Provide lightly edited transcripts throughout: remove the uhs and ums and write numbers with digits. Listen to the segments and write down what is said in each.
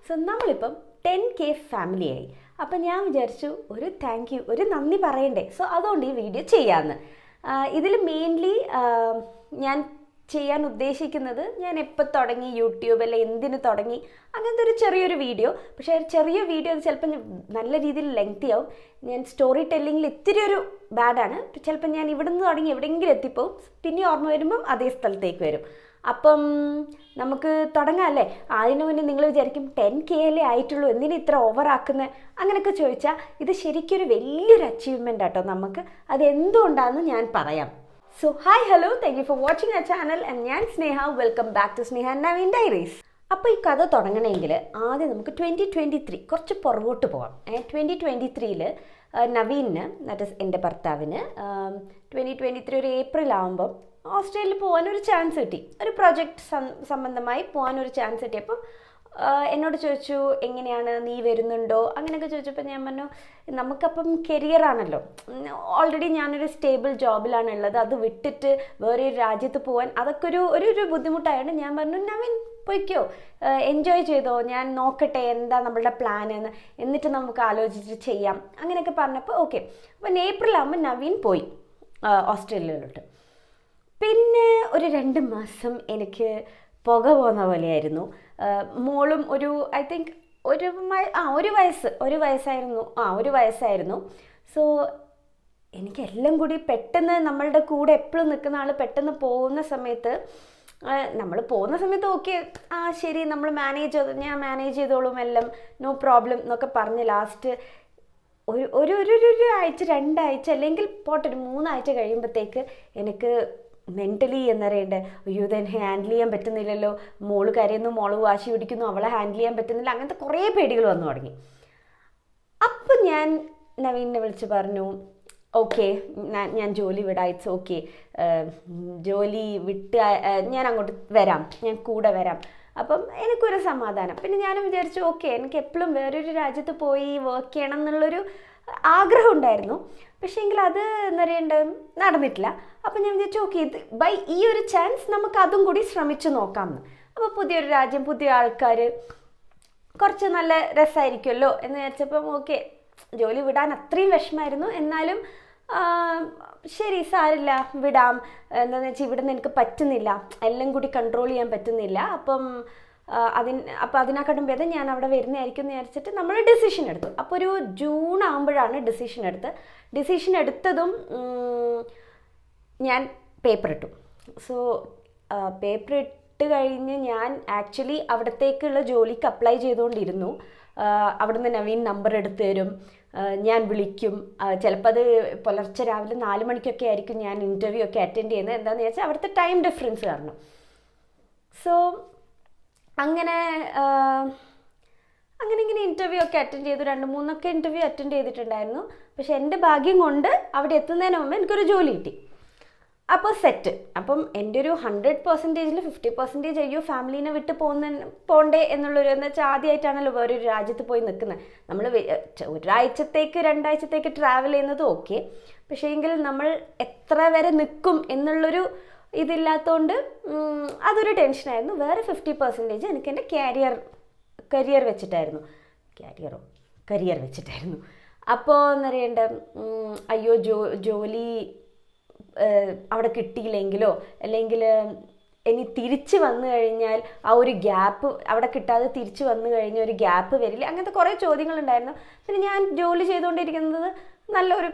So നമ്മളിപ്പം 10K ഫാമിലിയായി. അപ്പം ഞാൻ വിചാരിച്ചു ഒരു താങ്ക് യു, ഒരു നന്ദി പറയണ്ടേ. സോ അതുകൊണ്ട് ഈ വീഡിയോ ചെയ്യാമെന്ന്. ഇതിൽ മെയിൻലി ഞാൻ ചെയ്യാൻ ഉദ്ദേശിക്കുന്നത്, ഞാൻ എപ്പോൾ തുടങ്ങി യൂട്യൂബ് അല്ലെ എന്തിന് തുടങ്ങി അങ്ങനത്തെ ഒരു ചെറിയൊരു വീഡിയോ. പക്ഷേ ചെറിയ വീഡിയോ അത് ചിലപ്പോൾ നല്ല രീതിയിൽ ലെങ്തി ആവും. ഞാൻ സ്റ്റോറി ടെല്ലിങ്ങിൽ ഇത്തിരി ഒരു ബാഡാണ്. ചിലപ്പോൾ ഞാൻ ഇവിടെ നിന്ന് തുടങ്ങി എവിടെയെങ്കിലും എത്തിപ്പോവും, പിന്നെ ഓർമ്മ വരുമ്പം അതേ സ്ഥലത്തേക്ക് വരും. അപ്പം നമുക്ക് തുടങ്ങാം അല്ലേ? അതിനു മുന്നേ നിങ്ങൾ വിചാരിക്കും 10K അല്ലേ ആയിട്ടുള്ളൂ, എന്തിനാ ഇത്ര ഓവറാക്കുന്നത് അങ്ങനെയൊക്കെ ചോദിച്ചാൽ ഇത് ശരിക്കൊരു വലിയൊരു അച്ചീവ്മെൻ്റ് ആട്ടോ നമുക്ക്. അത് എന്തുകൊണ്ടാണെന്ന് ഞാൻ പറയാം. So hi hello, thank you for watching our channel. And ഞാൻ Sneha. Welcome back to Sneha and Naveen diaries. അപ്പോൾ ഈ കഥ തുടങ്ങണമെങ്കിൽ ആദ്യം നമുക്ക് 2023 കുറച്ച് പുറകോട്ട് പോകാം. 2023 നവീന്, ദാറ്റ് ഈസ് എൻ്റെ ഭർത്താവിന്, 2023 ഒരു ഏപ്രിൽ ആകുമ്പം ഓസ്ട്രേലിയയിൽ പോകാനൊരു ചാൻസ് കിട്ടി. ഒരു പ്രൊജക്റ്റ് സംബന്ധമായി പോകാനൊരു ചാൻസ് കിട്ടി. അപ്പം എന്നോട് ചോദിച്ചു, എങ്ങനെയാണ്, നീ വരുന്നുണ്ടോ അങ്ങനെയൊക്കെ ചോദിച്ചപ്പോൾ ഞാൻ പറഞ്ഞു, നമുക്കപ്പം കരിയറാണല്ലോ, ഓൾറെഡി ഞാനൊരു സ്റ്റേബിൾ ജോബിലാണ് ഉള്ളത്, അത് വിട്ടിട്ട് വേറൊരു രാജ്യത്ത് പോകാൻ അതൊക്കെ ഒരു ബുദ്ധിമുട്ടായതുകൊണ്ട് ഞാൻ പറഞ്ഞു, നവീൻ പോയിക്കോ, എൻജോയ് ചെയ്തോ, ഞാൻ നോക്കട്ടെ എന്താ നമ്മളുടെ പ്ലാൻ എന്ന്, എന്നിട്ട് നമുക്ക് ആലോചിച്ചിട്ട് ചെയ്യാം അങ്ങനെയൊക്കെ പറഞ്ഞപ്പോൾ ഓക്കെ. അപ്പം ഏപ്രിൽ ആകുമ്പോൾ നവീൻ പോയി ഓസ്ട്രേലിയയിലോട്ട്. പിന്നെ ഒരു 2 മാസം എനിക്ക് പുക പോകുന്ന പോലെയായിരുന്നു. മോളും ഒരു ഐ തിങ്ക് ഒരു വയസ്സായിരുന്നു. സോ എനിക്കെല്ലാം കൂടി പെട്ടെന്ന് നമ്മളുടെ കൂടെ എപ്പോഴും നിൽക്കുന്ന ആൾ പെട്ടെന്ന് പോകുന്ന സമയത്ത്, നമ്മൾ പോകുന്ന സമയത്ത് ഓക്കെ, ശരി നമ്മൾ ഞാൻ മാനേജ് ചെയ്തോളും എല്ലാം, നോ പ്രോബ്ലം എന്നൊക്കെ പറഞ്ഞ് ലാസ്റ്റ് ഒരു ആഴ്ച 2 ആഴ്ച അല്ലെങ്കിൽ പോട്ടെ ഒരു 3 ആഴ്ച കഴിയുമ്പോഴത്തേക്ക് എനിക്ക് മെൻ്റലി എന്നറിയണ്ടേ, അയ്യോ ഇതെന്നെ ഹാൻഡിൽ ചെയ്യാൻ പറ്റുന്നില്ലല്ലോ, മോള് കരയുന്നു, മോള് വാശി പിടിക്കുന്നു, അവളെ ഹാൻഡിൽ ചെയ്യാൻ പറ്റുന്നില്ല, അങ്ങനത്തെ കുറേ പേടികൾ വന്നു തുടങ്ങി. അപ്പം ഞാൻ നവീനെ വിളിച്ച് പറഞ്ഞു, ഓക്കെ ഞാൻ ജോലി വിടാം, ഇറ്റ്സ് ഓക്കെ, ജോലി വിട്ട് ഞാൻ അങ്ങോട്ട് വരാം, ഞാൻ കൂടെ വരാം. അപ്പം എനിക്കൊരു സമാധാനം. പിന്നെ ഞാനും വിചാരിച്ചു ഓക്കെ, എനിക്ക് എപ്പോഴും വേറൊരു രാജ്യത്ത് പോയി വർക്ക് ചെയ്യണം എന്നുള്ളൊരു ആഗ്രഹം ഉണ്ടായിരുന്നു. പക്ഷേ എങ്കിൽ അത് എന്നറിയേണ്ട നടന്നിട്ടില്ല. അപ്പം ഞാൻ വിചാരിച്ചു ഓക്കെ, ഈ ഒരു ചാൻസ് നമുക്ക് അതും കൂടി ശ്രമിച്ചു നോക്കാമെന്ന്. അപ്പോൾ പുതിയൊരു രാജ്യം, പുതിയ ആൾക്കാർ, കുറച്ച് നല്ല രസമായിരിക്കുമല്ലോ എന്ന് വിചാരിച്ചപ്പം ഓക്കെ, ജോലി വിടാൻ അത്രയും വിഷമമായിരുന്നു. എന്നാലും ശരി സാരില്ല, വിടാം. എന്താണെന്ന് വെച്ചാൽ ഇവിടെ നിന്ന് എനിക്ക് പറ്റുന്നില്ല, എല്ലാം കൂടി കൺട്രോൾ ചെയ്യാൻ പറ്റുന്നില്ല. അപ്പം അതിനെക്കാട്ടും ഭേദം ഞാൻ അവിടെ വരുന്നതായിരിക്കും എന്ന് വിചാരിച്ചിട്ട് നമ്മൾ ഡിസിഷൻ എടുത്തു. അപ്പോൾ ഒരു ജൂൺ ആകുമ്പോഴാണ് ഡിസിഷൻ എടുത്തതും ഞാൻ പേപ്പർ ഇട്ടു. സോ പേപ്പർ ഇട്ട് കഴിഞ്ഞ് ഞാൻ ആക്ച്വലി അവിടത്തേക്കുള്ള ജോലിക്ക് അപ്ലൈ ചെയ്തുകൊണ്ടിരുന്നു. അവിടുന്ന് നവീൻ നമ്പർ എടുത്ത് തരും, ഞാൻ വിളിക്കും. ചിലപ്പോൾ അത് പുലർച്ചെ രാവിലെ 4 മണിക്കൊക്കെ ആയിരിക്കും ഞാൻ ഇൻ്റർവ്യൂ ഒക്കെ അറ്റൻഡ് ചെയ്യുന്നത്. എന്താണെന്ന് വെച്ചാൽ അവിടുത്തെ ടൈം ഡിഫറൻസ് കാരണം. സോ അങ്ങനെ ഇങ്ങനെ ഇൻ്റർവ്യൂ ഒക്കെ അറ്റൻഡ് ചെയ്തു. 2-3 ഇൻ്റർവ്യൂ അറ്റൻഡ് ചെയ്തിട്ടുണ്ടായിരുന്നു. പക്ഷെ എൻ്റെ ഭാഗ്യം കൊണ്ട് അവിടെ എത്തുന്നതിന് മുമ്പ് എനിക്കൊരു ജോലി കിട്ടി. അപ്പോൾ സെറ്റ്. അപ്പം എൻ്റെ ഒരു 100%-ൽ 50% അയ്യോ ഫാമിലീനെ വിട്ട് പോകണ്ടേ എന്നുള്ളൊരു, എന്ന് വെച്ചാൽ ആദ്യമായിട്ടാണല്ലോ വേറൊരു രാജ്യത്ത് പോയി നിൽക്കുന്നത്. നമ്മൾ ഒരാഴ്ചത്തേക്ക് 2 ആഴ്ചത്തേക്ക് ട്രാവൽ ചെയ്യുന്നത് ഓക്കെ, പക്ഷേ എങ്കിൽ നമ്മൾ എത്ര വരെ നിൽക്കും എന്നുള്ളൊരു ഇതില്ലാത്തതുകൊണ്ട് അതൊരു ടെൻഷനായിരുന്നു. വേറെ 50% എനിക്ക് എൻ്റെ കരിയർ വെച്ചിട്ടായിരുന്നു. അപ്പോൾ എന്നറിയേണ്ട, അയ്യോ ജോലി അവിടെ കിട്ടിയില്ലെങ്കിലോ, അല്ലെങ്കിൽ ഇനി തിരിച്ച് വന്നു കഴിഞ്ഞാൽ ആ ഒരു ഗ്യാപ്പ്, അവിടെ കിട്ടാതെ തിരിച്ച് വന്നു കഴിഞ്ഞാൽ ഒരു ഗ്യാപ്പ് വരില്ല, അങ്ങനത്തെ കുറേ ചോദ്യങ്ങളുണ്ടായിരുന്നു. പിന്നെ ഞാൻ ജോലി ചെയ്തുകൊണ്ടിരിക്കുന്നത് നല്ലൊരു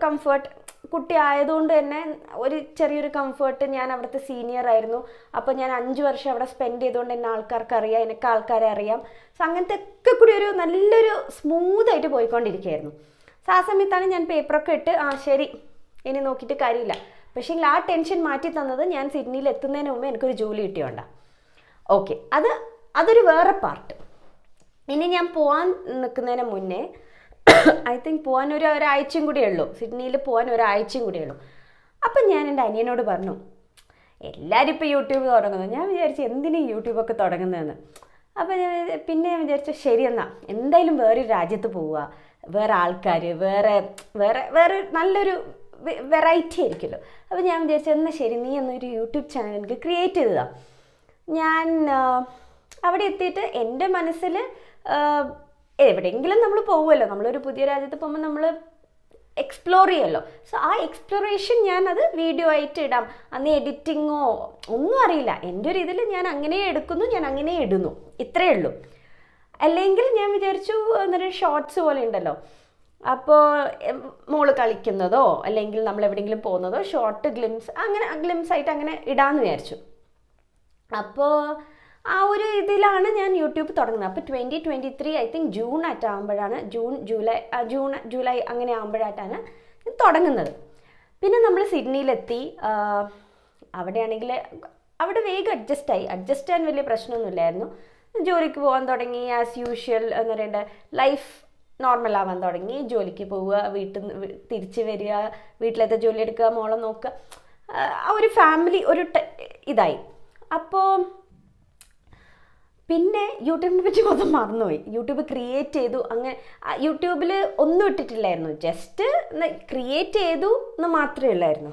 കംഫർട്ട്, കുട്ടി ആയതുകൊണ്ട് തന്നെ ഒരു ചെറിയൊരു കംഫർട്ട്. ഞാൻ അവിടുത്തെ സീനിയർ ആയിരുന്നു. അപ്പോൾ ഞാൻ 5 വർഷം അവിടെ സ്പെൻഡ് ചെയ്തുകൊണ്ട് എന്നെ ആൾക്കാർക്ക് അറിയാം, എനിക്ക് ആൾക്കാരെ അറിയാം. സോ അങ്ങനത്തെ ഒക്കെ കൂടി ഒരു നല്ലൊരു സ്മൂത്തായിട്ട് പോയിക്കൊണ്ടിരിക്കുകയായിരുന്നു. സോ ആ സമയത്താണ് ഞാൻ പേപ്പറൊക്കെ ഇട്ട് ശരി ഇനി നോക്കിയിട്ട് കാര്യമില്ല. പക്ഷേ ആ ടെൻഷൻ മാറ്റി തന്നത് ഞാൻ സിഡ്നിയിൽ എത്തുന്നതിന് മുമ്പ് എനിക്കൊരു ജോലി കിട്ടിയോണ്ടാണ്. ഓക്കെ, അതൊരു വേറെ പാർട്ട്. ഇനി ഞാൻ പോകാൻ നിൽക്കുന്നതിന് മുന്നേ ഐ തിങ്ക് പോകാൻ ഒരാഴ്ചയും കൂടിയേ ഉള്ളൂ, സിഡ്നിയിൽ പോകാൻ ഒരാഴ്ചയും കൂടിയേ ഉള്ളൂ. അപ്പം ഞാൻ എൻ്റെ അനിയനോട് പറഞ്ഞു, എല്ലാവരും ഇപ്പോൾ യൂട്യൂബ് തുടങ്ങുന്നു. ഞാൻ വിചാരിച്ചു എന്തിനു യൂട്യൂബൊക്കെ തുടങ്ങുന്നതെന്ന്. അപ്പം പിന്നെ ഞാൻ വിചാരിച്ചു ശരി എന്നാൽ എന്തായാലും വേറൊരു രാജ്യത്ത് പോവുക, വേറെ ആൾക്കാർ, വേറെ നല്ലൊരു വെറൈറ്റി ആയിരിക്കുമല്ലോ. അപ്പോൾ ഞാൻ വിചാരിച്ചു എന്നാൽ ശരി, നീ എന്നൊരു യൂട്യൂബ് ചാനൽ എനിക്ക് ക്രിയേറ്റ് ചെയ്തതാണ്. ഞാൻ അവിടെ എത്തിയിട്ട് എൻ്റെ മനസ്സിൽ എവിടെയെങ്കിലും നമ്മൾ പോകുമല്ലോ, നമ്മളൊരു പുതിയ രാജ്യത്ത് പോകുമ്പോൾ നമ്മൾ എക്സ്പ്ലോർ ചെയ്യുമല്ലോ. സോ ആ എക്സ്പ്ലോറേഷൻ ഞാനത് വീഡിയോ ആയിട്ട് ഇടാം. അന്ന് എഡിറ്റിങ്ങോ ഒന്നും അറിയില്ല. എൻ്റെ ഒരു ഇതിൽ ഞാൻ അങ്ങനെ എടുക്കുന്നു, ഞാൻ അങ്ങനെ ഇടുന്നു, ഇത്രയേ ഉള്ളൂ. അല്ലെങ്കിൽ ഞാൻ വിചാരിച്ചു എന്നൊരു ഷോർട്സ് പോലെ ഉണ്ടല്ലോ, അപ്പോൾ മോള് കളിക്കുന്നതോ അല്ലെങ്കിൽ നമ്മൾ എവിടെയെങ്കിലും പോകുന്നതോ ഷോർട്ട് ഗ്ലിംസ് ആയിട്ട് അങ്ങനെ ഇടാമെന്ന് വിചാരിച്ചു. അപ്പോൾ ആ ഒരു ഇതിലാണ് ഞാൻ യൂട്യൂബ് തുടങ്ങുന്നത്. അപ്പോൾ 2023 ഐ തിങ്ക് ജൂൺ ആകുമ്പോഴാണ്, ജൂലൈ അങ്ങനെ ആകുമ്പോഴായിട്ടാണ് തുടങ്ങുന്നത്. പിന്നെ നമ്മൾ സിഡ്നിയിലെത്തി. അവിടെ വേഗം അഡ്ജസ്റ്റ് ചെയ്യാൻ വലിയ പ്രശ്നമൊന്നുമില്ലായിരുന്നു. ജോലിക്ക് പോകാൻ തുടങ്ങി, ആസ് യൂഷ്വൽ എന്ന് പറയേണ്ട ലൈഫ് നോർമൽ ആവാൻ തുടങ്ങി. ജോലിക്ക് പോവുക, വീട്ടിൽ നിന്ന് തിരിച്ച് വരിക, വീട്ടിലത്തെ ജോലി എടുക്കുക, മോളെ നോക്കുക, ആ ഒരു ഫാമിലി ഇതായി. അപ്പോൾ പിന്നെ യൂട്യൂബിനെ പറ്റി മൊത്തം മറന്നുപോയി. യൂട്യൂബ് ക്രിയേറ്റ് ചെയ്തു, അങ്ങനെ യൂട്യൂബിൽ ഒന്നും ഇട്ടിട്ടില്ലായിരുന്നു, ജസ്റ്റ് ക്രിയേറ്റ് ചെയ്തു എന്ന് മാത്രമേ ഉള്ളായിരുന്നു.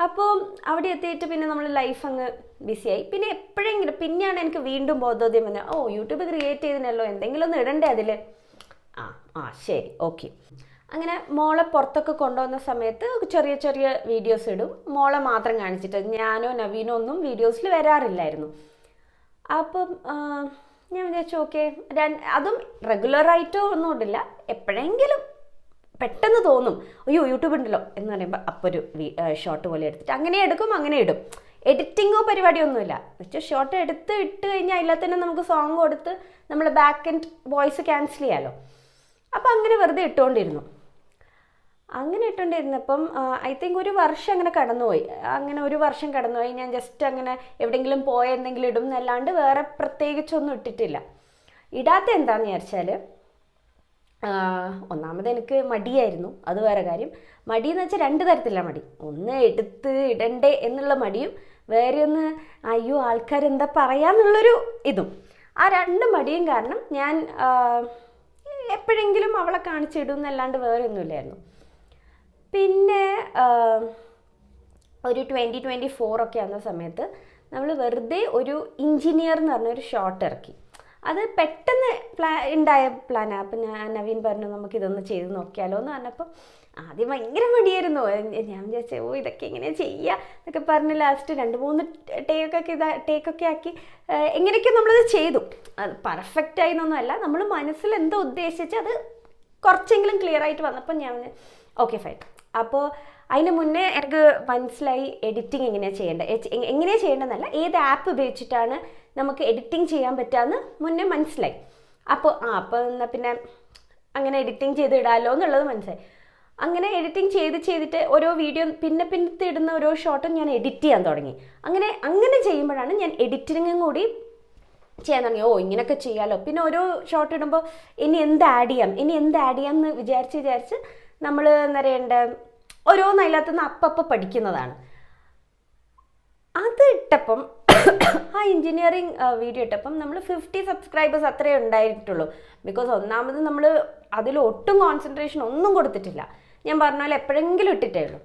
അപ്പോൾ അവിടെ എത്തിയിട്ട് പിന്നെ നമ്മൾ ലൈഫ് അങ്ങ് ബിസിയായി. പിന്നെ എപ്പോഴെങ്കിലും പിന്നെയാണ് എനിക്ക് വീണ്ടും ബോധോദയം വന്നത്, യൂട്യൂബ് ക്രിയേറ്റ് ചെയ്തിനല്ലോ, എന്തെങ്കിലും ഒന്ന് ഇടണ്ടേ അതിൽ. ശരി, ഓക്കെ. അങ്ങനെ മോളെ പുറത്തൊക്കെ കൊണ്ടുവന്ന സമയത്ത് ചെറിയ ചെറിയ വീഡിയോസ് ഇടും, മോളെ മാത്രം കാണിച്ചിട്ട്. ഞാനോ നവീനോ ഒന്നും വീഡിയോസിൽ വരാറില്ലായിരുന്നു. അപ്പം ഞാൻ വിചാരിച്ചു ഓക്കെ, അതും റെഗുലറായിട്ടോ ഒന്നും ഇടില്ല, എപ്പോഴെങ്കിലും പെട്ടെന്ന് തോന്നും അയ്യോ യൂട്യൂബ് ഉണ്ടല്ലോ എന്ന് പറയുമ്പോൾ അപ്പോൾ ഒരു ഷോർട്ട് പോലെ എടുത്തിട്ട് അങ്ങനെ എടുക്കും, അങ്ങനെ ഇടും. എഡിറ്റിങ്ങോ പരിപാടിയൊന്നുമില്ല. ഷോർട്ട് ഇട്ട് കഴിഞ്ഞാൽ അതിൽ തന്നെ നമുക്ക് സോങ് കൊടുത്ത് നമ്മൾ ബാക്ക് ആൻഡ് വോയിസ് ക്യാൻസൽ ചെയ്യാമല്ലോ. അപ്പം അങ്ങനെ വെറുതെ ഇട്ടുകൊണ്ടിരുന്നപ്പം ഐ തിങ്ക് ഒരു വർഷം അങ്ങനെ കടന്നുപോയി. ഞാൻ ജസ്റ്റ് അങ്ങനെ എവിടെയെങ്കിലും പോയ എന്തെങ്കിലും ഇടും എന്നല്ലാണ്ട് വേറെ പ്രത്യേകിച്ചൊന്നും ഇട്ടിട്ടില്ല. ഇടാത്ത എന്താണെന്ന് വിചാരിച്ചാൽ, ഒന്നാമത് എനിക്ക് മടിയായിരുന്നു, അത് വേറെ കാര്യം. മടി എന്ന് വെച്ചാൽ 2 തരത്തിലുള്ള മടി. ഒന്ന് എടുത്ത് ഇടണ്ടേ എന്നുള്ള മടിയും, വേറെ ഒന്ന് അയ്യോ ആൾക്കാരെന്താ പറയാന്നുള്ളൊരു ഇതും. ആ 2 മടിയും കാരണം ഞാൻ എപ്പോഴെങ്കിലും അവളെ കാണിച്ചിടും എന്നല്ലാണ്ട് വേറെ ഒന്നുമില്ലായിരുന്നു. പിന്നെ ഒരു 2024 ഒക്കെ ആകുന്ന സമയത്ത് നമ്മൾ വെറുതെ ഒരു എഞ്ചിനീയർ എന്ന് പറഞ്ഞൊരു ഷോർട്ട് ഇറക്കി. അത് പെട്ടെന്ന് ഉണ്ടായ പ്ലാനാണ്. അപ്പം നവീൻ പറഞ്ഞു നമുക്കിതൊന്ന് ചെയ്ത് നോക്കിയാലോ എന്ന് പറഞ്ഞപ്പോൾ ആദ്യം ഭയങ്കര മടിയായിരുന്നു. ഞാൻ വിചാരിച്ചു ഇതൊക്കെ എങ്ങനെയാണ് ചെയ്യുക എന്നൊക്കെ പറഞ്ഞ് ലാസ്റ്റ് 2-3 ടേക്കൊക്കെ ആക്കി എങ്ങനെയൊക്കെ നമ്മളത് ചെയ്തു. അത് പെർഫെക്റ്റ് ആയിന്നൊന്നും അല്ല, നമ്മൾ മനസ്സിൽ എന്തോ ഉദ്ദേശിച്ച് അത് കുറച്ചെങ്കിലും ക്ലിയർ ആയിട്ട് വന്നപ്പോൾ ഞാൻ ഓക്കെ ഫൈൻ. അപ്പോൾ അതിന് മുന്നേ എനിക്ക് മനസ്സിലായി എഡിറ്റിംഗ് എങ്ങനെയാണ് ചെയ്യേണ്ടതെന്നല്ല, ഏത് ആപ്പ് ഉപയോഗിച്ചിട്ടാണ് നമുക്ക് എഡിറ്റിംഗ് ചെയ്യാൻ പറ്റുകയെന്ന് മുന്നേ മനസ്സിലായി. അപ്പോൾ എന്നാൽ പിന്നെ അങ്ങനെ എഡിറ്റിംഗ് ചെയ്ത് ഇടാമല്ലോ എന്നുള്ളത് മനസ്സിലായി. അങ്ങനെ എഡിറ്റിംഗ് ചെയ്തിട്ട് ഓരോ വീഡിയോ പിന്നെ ഇടുന്ന ഓരോ ഷോട്ടും ഞാൻ എഡിറ്റ് ചെയ്യാൻ തുടങ്ങി. അങ്ങനെ ചെയ്യുമ്പോഴാണ് ഞാൻ എഡിറ്റിങ്ങും കൂടി ചെയ്യാൻ തുടങ്ങി. ഇങ്ങനെയൊക്കെ ചെയ്യാമല്ലോ. പിന്നെ ഓരോ ഷോട്ട് ഇടുമ്പോൾ ഇനി എന്ത് ആഡ് ചെയ്യാം എന്ന് വിചാരിച്ച് നമ്മൾ എന്താ പറയണ്ട ഓരോന്നതിനകത്തുനിന്ന് അപ്പം പഠിക്കുന്നതാണ്. അത് ഇട്ടപ്പം ആ എൻജിനീയറിങ് വീഡിയോ ഇട്ടപ്പം നമ്മൾ 50 സബ്സ്ക്രൈബേഴ്സ് അത്രയേ ഉണ്ടായിട്ടുള്ളൂ. ബിക്കോസ് ഒന്നാമത് നമ്മൾ അതിൽ ഒട്ടും കോൺസെൻട്രേഷൻ ഒന്നും കൊടുത്തിട്ടില്ല. ഞാൻ പറഞ്ഞ പോലെ എപ്പോഴെങ്കിലും ഇട്ടിട്ടേ ഉള്ളൂ.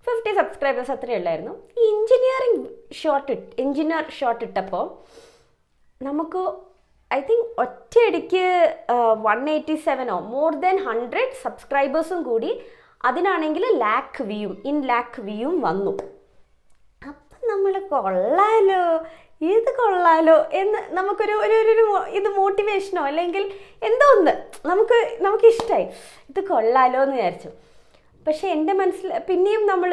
50 സബ്സ്ക്രൈബേഴ്സ് അത്രയേ ഉള്ളായിരുന്നു. ഈ എഞ്ചിനീയർ ഷോട്ട് ഇട്ടപ്പോൾ നമുക്ക് ഐ തിങ്ക് ഒറ്റയടിക്ക് 187 മോർ ദാൻ 100 സബ്സ്ക്രൈബേഴ്സും കൂടി, അതിനാണെങ്കിൽ ലാക്ക് വ്യൂയും വന്നു. അപ്പം നമ്മൾ കൊള്ളാലോ എന്ന് നമുക്കൊരു ഇത് മോട്ടിവേഷനോ അല്ലെങ്കിൽ എന്തോ ഒന്ന് നമുക്ക് ഇഷ്ടമായി, ഇത് കൊള്ളാലോ എന്ന് വിചാരിച്ചു. പക്ഷെ എൻ്റെ മനസ്സിൽ പിന്നെയും നമ്മൾ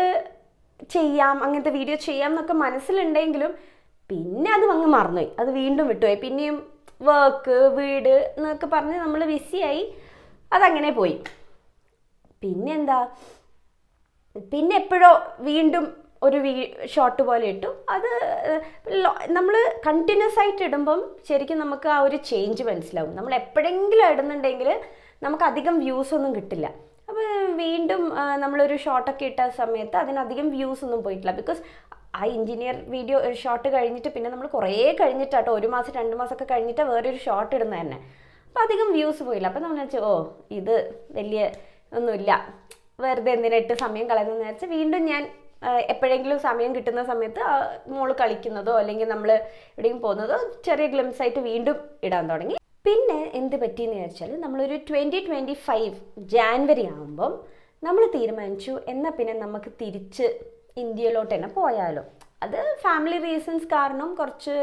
അങ്ങനത്തെ വീഡിയോ ചെയ്യാം എന്നൊക്കെ മനസ്സിലുണ്ടെങ്കിലും പിന്നെ അത് അങ്ങ് മറന്നുപോയി, അത് വീണ്ടും വിട്ടുപോയി. പിന്നെയും വർക്ക് വീട് എന്നൊക്കെ പറഞ്ഞ് നമ്മൾ ബിസിയായി, അതങ്ങനെ പോയി. പിന്നെ എപ്പോഴോ വീണ്ടും ഒരു ഷോർട്ട് പോലെ ഇട്ടു. അത് നമ്മൾ കണ്ടിന്യൂസ് ആയിട്ട് ഇടുമ്പം ശരിക്കും നമുക്ക് ആ ഒരു ചേഞ്ച് മനസ്സിലാവും. നമ്മൾ എപ്പോഴെങ്കിലും ഇടുന്നുണ്ടെങ്കിൽ നമുക്ക് അധികം വ്യൂസ് ഒന്നും കിട്ടില്ല. അപ്പോൾ വീണ്ടും നമ്മളൊരു ഷോർട്ടൊക്കെ ഇട്ട സമയത്ത് അതിനധികം വ്യൂസ് ഒന്നും പോയിട്ടില്ല. ബിക്കോസ് ആ എഞ്ചിനീയർ വീഡിയോ ഷോർട്ട് കഴിഞ്ഞിട്ട് പിന്നെ നമ്മൾ കുറേ കഴിഞ്ഞിട്ടാട്ടോ 1 മാസം 2 മാസമൊക്കെ കഴിഞ്ഞിട്ട് വേറൊരു ഷോർട്ട് ഇടുന്നത് തന്നെ. അപ്പോൾ അധികം വ്യൂസ് പോയില്ല. അപ്പോൾ നമ്മൾ വെച്ചു ഇത് വലിയ ഒന്നുമില്ല, വെറുതെ എന്തിനായിട്ട് സമയം കളയുന്നതെന്ന് വെച്ചാൽ വീണ്ടും ഞാൻ എപ്പോഴെങ്കിലും സമയം കിട്ടുന്ന സമയത്ത് മോള് കളിക്കുന്നതോ അല്ലെങ്കിൽ നമ്മൾ എവിടെയും പോകുന്നതോ ചെറിയ ഗ്ലിംസ് ആയിട്ട് വീണ്ടും ഇടാൻ തുടങ്ങി. പിന്നെ എന്ത് പറ്റിയെന്ന് വിചാരിച്ചാൽ നമ്മളൊരു 2025 ജാനുവരി ആകുമ്പം നമ്മൾ തീരുമാനിച്ചു എന്നാൽ പിന്നെ നമുക്ക് തിരിച്ച് ഇന്ത്യയിലോട്ട് തന്നെ പോയാലോ. അത് ഫാമിലി റീസൺസ് കാരണം, കുറച്ച്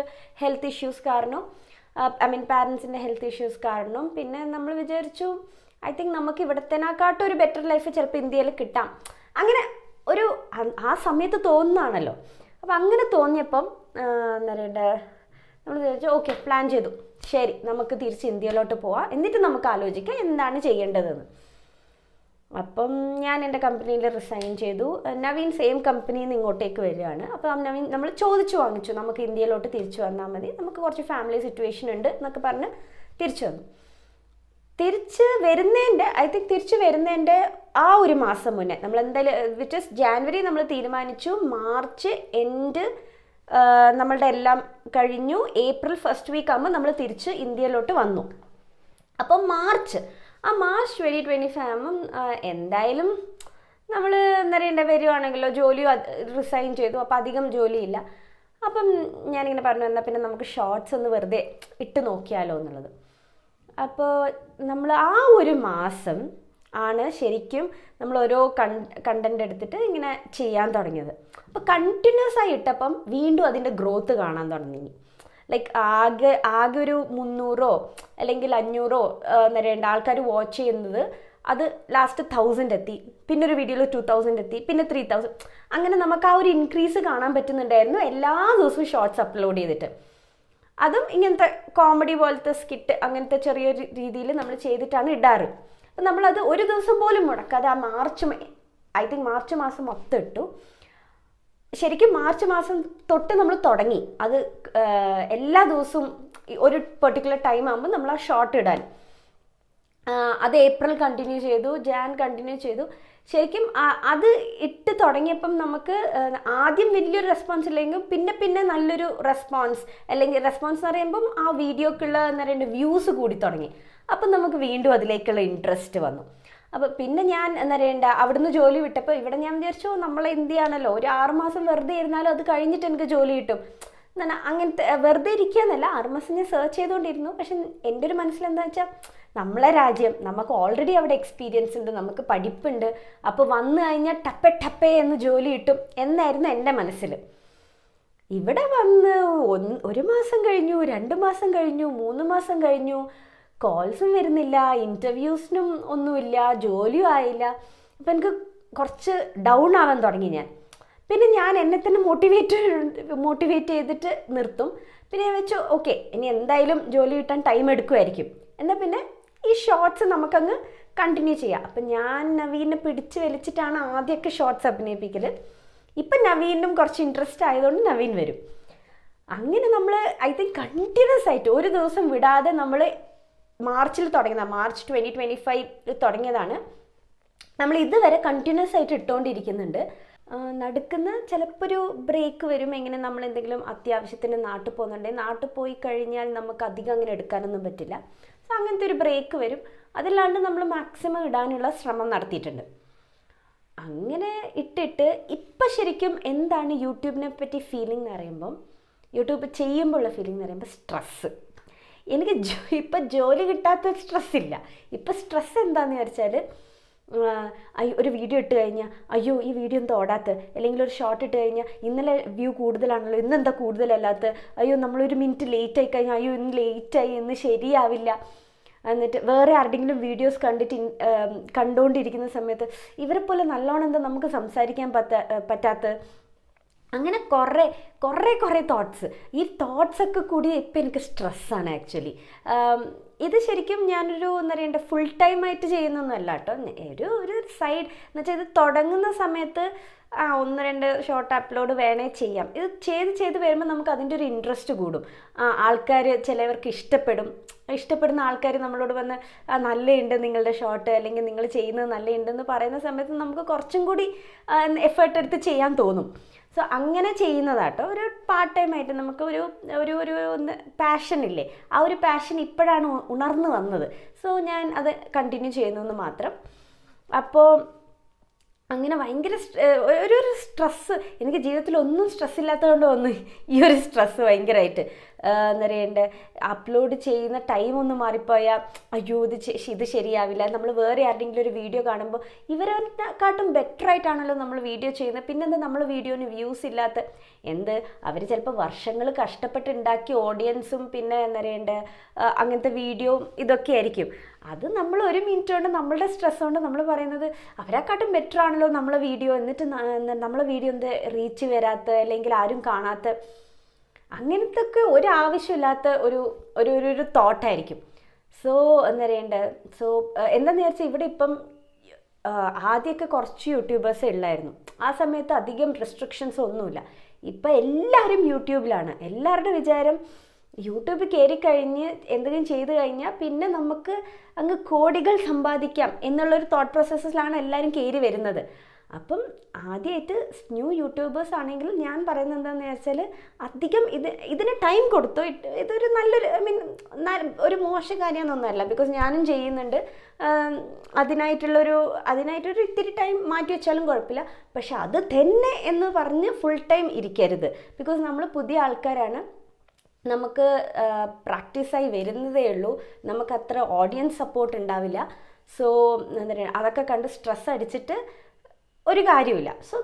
ഹെൽത്ത് ഇഷ്യൂസ് കാരണം, പാരൻസിൻ്റെ ഹെൽത്ത് ഇഷ്യൂസ് കാരണം. പിന്നെ നമ്മൾ വിചാരിച്ചു ഐ തിങ്ക് നമുക്ക് ഇവിടത്തേനാക്കാട്ടും ഒരു ബെറ്റർ ലൈഫ് ചിലപ്പോൾ ഇന്ത്യയിൽ കിട്ടാം. അങ്ങനെ ഒരു ആ സമയത്ത് തോന്നുന്നതാണല്ലോ. അപ്പം അങ്ങനെ തോന്നിയപ്പം എന്താ പറയണ്ട, നമ്മൾ വിചാരിച്ചു ഓക്കെ, പ്ലാൻ ചെയ്തു, ശരി നമുക്ക് തിരിച്ച് ഇന്ത്യയിലോട്ട് പോവാം, എന്നിട്ട് നമുക്ക് ആലോചിക്കാം എന്താണ് ചെയ്യേണ്ടതെന്ന്. അപ്പം ഞാൻ എൻ്റെ കമ്പനിയിൽ റിസൈൻ ചെയ്തു. നവീൻ സെയിം കമ്പനിയിൽ നിന്ന് ഇങ്ങോട്ടേക്ക് വരികയാണ്. അപ്പം നവീൻ നമ്മൾ ചോദിച്ചു വാങ്ങിച്ചു, നമുക്ക് ഇന്ത്യയിലോട്ട് തിരിച്ചു വന്നാൽ മതി, നമുക്ക് കുറച്ച് ഫാമിലി സിറ്റുവേഷൻ ഉണ്ട് എന്നൊക്കെ പറഞ്ഞ് തിരിച്ചു വന്നു. തിരിച്ച് വരുന്നതിൻ്റെ ആ ഒരു മാസം മുന്നേ നമ്മൾ എന്തായാലും വിച്ച് ഇസ് ജാനുവരി നമ്മൾ തീരുമാനിച്ചു. മാർച്ച് എൻഡ് നമ്മളുടെ എല്ലാം കഴിഞ്ഞു. ഏപ്രിൽ ഫസ്റ്റ് വീക്ക് ആകുമ്പോൾ നമ്മൾ തിരിച്ച് ഇന്ത്യയിലോട്ട് വന്നു. അപ്പം മാർച്ച് 2025 ആകുമ്പം എന്തായാലും നമ്മൾ എന്താ പറയണ്ട, വരുവാണെങ്കിലോ ജോലി റിസൈൻ ചെയ്തു, അപ്പോൾ അധികം ജോലിയില്ല. അപ്പം ഞാനിങ്ങനെ പറഞ്ഞു എന്നാൽ പിന്നെ നമുക്ക് ഷോർട്സ് ഒന്ന് വെറുതെ ഇട്ട് നോക്കിയാലോ എന്നുള്ളത്. അപ്പോൾ നമ്മൾ ആ ഒരു മാസം ആണ് ശരിക്കും നമ്മൾ ഓരോ കണ്ടന്റ് എടുത്തിട്ട് ഇങ്ങനെ ചെയ്യാൻ തുടങ്ങിയത്. അപ്പോൾ കണ്ടിന്യൂസ് ആയി ഇട്ടപ്പം വീണ്ടും അതിൻ്റെ ഗ്രോത്ത് കാണാൻ തുടങ്ങി. ലൈക്ക് ആകെ ഒരു 300 അല്ലെങ്കിൽ 500 എന്താ പറയണ്ട ആൾക്കാർ വാച്ച് ചെയ്യുന്നത്, അത് ലാസ്റ്റ് 1000 എത്തി, പിന്നെ ഒരു വീഡിയോയിൽ 2000 എത്തി, പിന്നെ 3000. അങ്ങനെ നമുക്ക് ആ ഒരു ഇൻക്രീസ് കാണാൻ പറ്റുന്നുണ്ടായിരുന്നു എല്ലാ ദിവസവും ഷോർട്സ് അപ്ലോഡ് ചെയ്തിട്ട്. അതും ഇങ്ങനത്തെ കോമഡി പോലത്തെ സ്കിറ്റ് അങ്ങനത്തെ ചെറിയ രീതിയിൽ നമ്മൾ ചെയ്തിട്ടാണ് ഇടാറ്. അപ്പം നമ്മളത് ഒരു ദിവസം പോലും മുടക്കാതെ ആ മാർച്ച് മാസം മൊത്തം ഇട്ടു. ശരിക്കും മാർച്ച് മാസം തൊട്ട് നമ്മൾ തുടങ്ങി അത് എല്ലാ ദിവസവും ഒരു പെർട്ടിക്കുലർ ടൈം ആകുമ്പോൾ നമ്മൾ ആ ഷോർട്ട് ഇടാൻ. അത് ഏപ്രിൽ കണ്ടിന്യൂ ചെയ്തു, ജാൻ കണ്ടിന്യൂ ചെയ്തു. ശരിക്കും അത് ഇട്ട് തുടങ്ങിയപ്പം നമുക്ക് ആദ്യം വലിയൊരു റെസ്പോൺസ് ഇല്ലെങ്കിലും പിന്നെ നല്ലൊരു റെസ്പോൺസ് എന്ന് പറയുമ്പം ആ വീഡിയോക്കുള്ള എന്താ പറയുക വ്യൂസ് കൂടി തുടങ്ങി. അപ്പം നമുക്ക് വീണ്ടും അതിലേക്കുള്ള ഇൻട്രസ്റ്റ് വന്നു. അപ്പോൾ പിന്നെ ഞാൻ എന്താ പറയണ്ട അവിടുന്ന് ജോലി വിട്ടപ്പോൾ ഇവിടെ ഞാൻ വിചാരിച്ചു നമ്മളെ ഇന്ത്യയാണല്ലോ, ഒരു 6 മാസം വെറുതെ ഇരുന്നാലും അത് കഴിഞ്ഞിട്ട് എനിക്ക് ജോലി കിട്ടും. അങ്ങനത്തെ വെറുതെ ഇരിക്കുക എന്നല്ല, 6 മാസം ഞാൻ സെർച്ച് ചെയ്തുകൊണ്ടിരുന്നു. പക്ഷെ എൻ്റെ ഒരു മനസ്സിലെന്താ വെച്ചാൽ നമ്മളെ രാജ്യം, നമുക്ക് ഓൾറെഡി അവിടെ എക്സ്പീരിയൻസ് ഉണ്ട്, നമുക്ക് പഠിപ്പുണ്ട്, അപ്പോൾ വന്നു കഴിഞ്ഞാൽ ടപ്പേ എന്ന് ജോലി കിട്ടും എന്നായിരുന്നു എൻ്റെ മനസ്സിൽ. ഇവിടെ വന്ന് 1 മാസം കഴിഞ്ഞു, 2 മാസം കഴിഞ്ഞു, 3 മാസം കഴിഞ്ഞു, കോൾസും വരുന്നില്ല, ഇൻ്റർവ്യൂസിനും ഒന്നുമില്ല, ജോലിയും ആയില്ല. അപ്പം എനിക്ക് കുറച്ച് ഡൗൺ ആവാൻ തുടങ്ങി ഞാൻ. പിന്നെ ഞാൻ എന്നെ തന്നെ മോട്ടിവേറ്റ് ചെയ്തിട്ട് നിർത്തും. പിന്നെ ഞാൻ വെച്ചു ഓക്കെ, ഇനി എന്തായാലും ജോലി കിട്ടാൻ ടൈം എടുക്കുമായിരിക്കും, എന്നാൽ പിന്നെ ഈ ഷോർട്സ് നമുക്കങ്ങ് കണ്ടിന്യൂ ചെയ്യാം. അപ്പം ഞാൻ നവീനെ പിടിച്ച് വലിച്ചിട്ടാണ് ആദ്യമൊക്കെ ഷോർട്സ് അഭിനയിപ്പിക്കൽ. ഇപ്പം നവീനും കുറച്ച് ഇൻട്രസ്റ്റ് ആയതുകൊണ്ട് നവീൻ വരും. അങ്ങനെ നമ്മൾ ഐ തിങ്ക് കണ്ടിന്യൂസ് ആയിട്ട് ഒരു ദിവസം വിടാതെ നമ്മൾ മാർച്ചിൽ തുടങ്ങിയതാണ്, മാർച്ച് 2025 തുടങ്ങിയതാണ്. നമ്മൾ ഇതുവരെ കണ്ടിന്യൂസ് ആയിട്ട് ഇട്ടുകൊണ്ടിരിക്കുന്നുണ്ട്. നടുക്കുന്ന ചിലപ്പോൾ ഒരു ബ്രേക്ക് വരും. എങ്ങനെ നമ്മൾ എന്തെങ്കിലും അത്യാവശ്യത്തിന് നാട്ടിൽ പോകുന്നുണ്ടെങ്കിൽ നാട്ടിൽ പോയി കഴിഞ്ഞാൽ നമുക്ക് അധികം അങ്ങനെ എടുക്കാനൊന്നും പറ്റില്ല. സോ അങ്ങനത്തെ ഒരു ബ്രേക്ക് വരും. അതല്ലാണ്ട് നമ്മൾ മാക്സിമം ഇടാനുള്ള ശ്രമം നടത്തിയിട്ടുണ്ട്. അങ്ങനെ ഇട്ടിട്ട് ഇപ്പം ശരിക്കും എന്താണ് യൂട്യൂബിനെ പറ്റി ഫീലിംഗ് എന്ന് പറയുമ്പം, യൂട്യൂബ് ചെയ്യുമ്പോഴുള്ള ഫീലിംഗ് എന്ന് പറയുമ്പോൾ സ്ട്രെസ്സ്. എനിക്ക് ഇപ്പം ജോലി കിട്ടാത്ത സ്ട്രെസ് ഇല്ല. ഇപ്പം സ്ട്രെസ് എന്താണെന്ന് വിചാരിച്ചാൽ ഒരു വീഡിയോ ഇട്ട് കഴിഞ്ഞാൽ അയ്യോ ഈ വീഡിയോ എന്താ ഓടാത്ത, അല്ലെങ്കിൽ ഒരു ഷോർട്ട് ഇട്ട് കഴിഞ്ഞാൽ ഇന്നലെ വ്യൂ കൂടുതലാണല്ലോ, ഇന്നെന്താ കൂടുതലല്ലാത്ത, അയ്യോ നമ്മളൊരു മിനിറ്റ് ലേറ്റ് ആയി കഴിഞ്ഞാൽ അയ്യോ ഇന്ന് ലേറ്റായി, ഇന്ന് ശരിയാവില്ല. എന്നിട്ട് വേറെ ആരുടെങ്കിലും വീഡിയോസ് കണ്ടുകൊണ്ടിരിക്കുന്ന സമയത്ത് ഇവരെ പോലെ നല്ലോണം എന്താ നമുക്ക് സംസാരിക്കാൻ പറ്റാത്ത, അങ്ങനെ കുറേ തോട്ട്സ്. ഈ തോട്ട്സൊക്കെ കൂടി ഇപ്പം എനിക്ക് സ്ട്രെസ്സാണ് ആക്ച്വലി. ഇത് ശരിക്കും ഞാനൊരു എന്താ പറയണ്ട ഫുൾ ടൈം ആയിട്ട് ചെയ്യുന്നൊന്നുമല്ല കേട്ടോ. ഒരു സൈഡ് എന്ന് വെച്ചാൽ ഇത് തുടങ്ങുന്ന സമയത്ത് 1-2 ഷോർട്ട് അപ്ലോഡ് വേണേ ചെയ്യാം. ഇത് ചെയ്ത് വരുമ്പോൾ നമുക്ക് അതിൻ്റെ ഒരു ഇൻട്രസ്റ്റ് കൂടും. ആൾക്കാർ ചിലവർക്ക് ഇഷ്ടപ്പെടുന്ന ആൾക്കാർ നമ്മളോട് വന്ന് നല്ലതുണ്ട് നിങ്ങളുടെ ഷോർട്ട്, അല്ലെങ്കിൽ നിങ്ങൾ ചെയ്യുന്നത് നല്ലതുണ്ടെന്ന് പറയുന്ന സമയത്ത് നമുക്ക് കുറച്ചും കൂടി എഫേർട്ട് എടുത്ത് ചെയ്യാൻ തോന്നും. സോ അങ്ങനെ ചെയ്യുന്നതാട്ടോ. ഒരു പാർട്ട് ടൈം ആയിട്ട് നമുക്ക് ഒരു പാഷൻ ഇല്ലേ, ആ ഒരു പാഷൻ ഇപ്പോഴാണ് ഉണർന്നു വന്നത്. സോ ഞാൻ അത് കണ്ടിന്യൂ ചെയ്യുന്നതെന്ന് മാത്രം. അപ്പോൾ അങ്ങനെ ഭയങ്കര ഒരു സ്ട്രെസ്സ്, എനിക്ക് ജീവിതത്തിൽ ഒന്നും സ്ട്രെസ് ഇല്ലാത്തതുകൊണ്ട് വന്നു ഈ ഒരു സ്ട്രെസ്സ് ഭയങ്കരമായിട്ട്. എന്താ പറയണ്ടേ, അപ്ലോഡ് ചെയ്യുന്ന ടൈം ഒന്ന് മാറിപ്പോയാൽ അയ്യോ ഇത് ശരിയാവില്ല, നമ്മൾ വേറെ ആരുടെങ്കിലും ഒരു വീഡിയോ കാണുമ്പോൾ ഇവരെക്കാട്ടും ബെറ്റർ ആയിട്ടാണല്ലോ നമ്മൾ വീഡിയോ ചെയ്യുന്നത്, പിന്നെന്താ നമ്മൾ വീഡിയോന് വ്യൂസ് ഇല്ലാത്ത, അവർ ചിലപ്പോൾ വർഷങ്ങൾ കഷ്ടപ്പെട്ട് ഉണ്ടാക്കിയ ഓഡിയൻസും പിന്നെ എന്താ പറയണ്ടേ അങ്ങനത്തെ വീഡിയോ ഇതൊക്കെ ആയിരിക്കും. അത് നമ്മൾ ഒരു മിനിറ്റ് കൊണ്ട് നമ്മളുടെ സ്ട്രെസ് കൊണ്ട് നമ്മൾ പറയുന്നത് അവരെക്കാട്ടും ബെറ്റർ ആണല്ലോ നമ്മളെ വീഡിയോ, എന്നിട്ട് നമ്മളെ വീഡിയോ എന്ത് റീച്ച് വരാത്ത അല്ലെങ്കിൽ ആരും കാണാത്ത, അങ്ങനത്തെ ഒക്കെ ഒരു ആവശ്യമില്ലാത്ത ഒരു തോട്ടായിരിക്കും. സോ എന്താ പറയണ്ടേ, എന്താണെന്ന് വിചാരിച്ചാൽ ഇവിടെ ഇപ്പം ആദ്യമൊക്കെ കുറച്ച് യൂട്യൂബേഴ്സേ ഉള്ളായിരുന്നു. ആ സമയത്ത് അധികം റെസ്ട്രിക്ഷൻസ് ഒന്നുമില്ല. ഇപ്പം എല്ലാവരും യൂട്യൂബിലാണ്. എല്ലാവരുടെ വിചാരം യൂട്യൂബ് കയറിക്കഴിഞ്ഞ് എന്തെങ്കിലും ചെയ്ത് കഴിഞ്ഞാൽ പിന്നെ നമുക്ക് അങ്ങ് കോടികൾ സമ്പാദിക്കാം എന്നുള്ളൊരു തോട്ട് പ്രോസസ്സിലാണ് എല്ലാവരും കയറി വരുന്നത്. അപ്പം ആദ്യമായിട്ട് ന്യൂ യൂട്യൂബേഴ്സ് ആണെങ്കിൽ ഞാൻ പറയുന്നത് എന്താണെന്ന് വെച്ചാൽ അധികം ഇതിന് ടൈം കൊടുത്തു. ഇതൊരു നല്ലൊരു ഒരു മോശ കാര്യമൊന്നുമല്ല, ബിക്കോസ് ഞാനും ചെയ്യുന്നുണ്ട്. അതിനായിട്ടൊരു ഇത്തിരി ടൈം മാറ്റി വെച്ചാലും കുഴപ്പമില്ല. പക്ഷെ അത് തന്നെ എന്ന് പറഞ്ഞ് ഫുൾ ടൈം ഇരിക്കരുത്. ബിക്കോസ് നമ്മൾ പുതിയ ആൾക്കാരാണ്, നമുക്ക് പ്രാക്ടീസായി വരുന്നതേ ഉള്ളൂ, നമുക്കത്ര ഓഡിയൻസ് സപ്പോർട്ട് ഉണ്ടാവില്ല. സോ എന്താ പറയുക, അതൊക്കെ കണ്ട് സ്ട്രെസ് അടിച്ചിട്ട് ഒരു കാര്യമില്ല. സോ